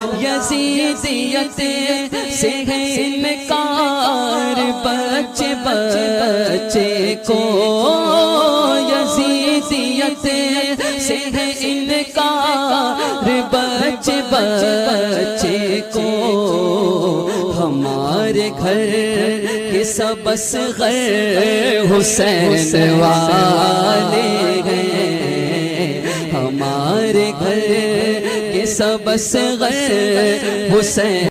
यजीदियत से है इनकार बच्चे बच्चे को, यजीदियत से है इनकार बच्चे बच्चे को। हमारे घर के सब असग़र हुसैन वाले हैं, हमारे घर के सब असग़र हुसैन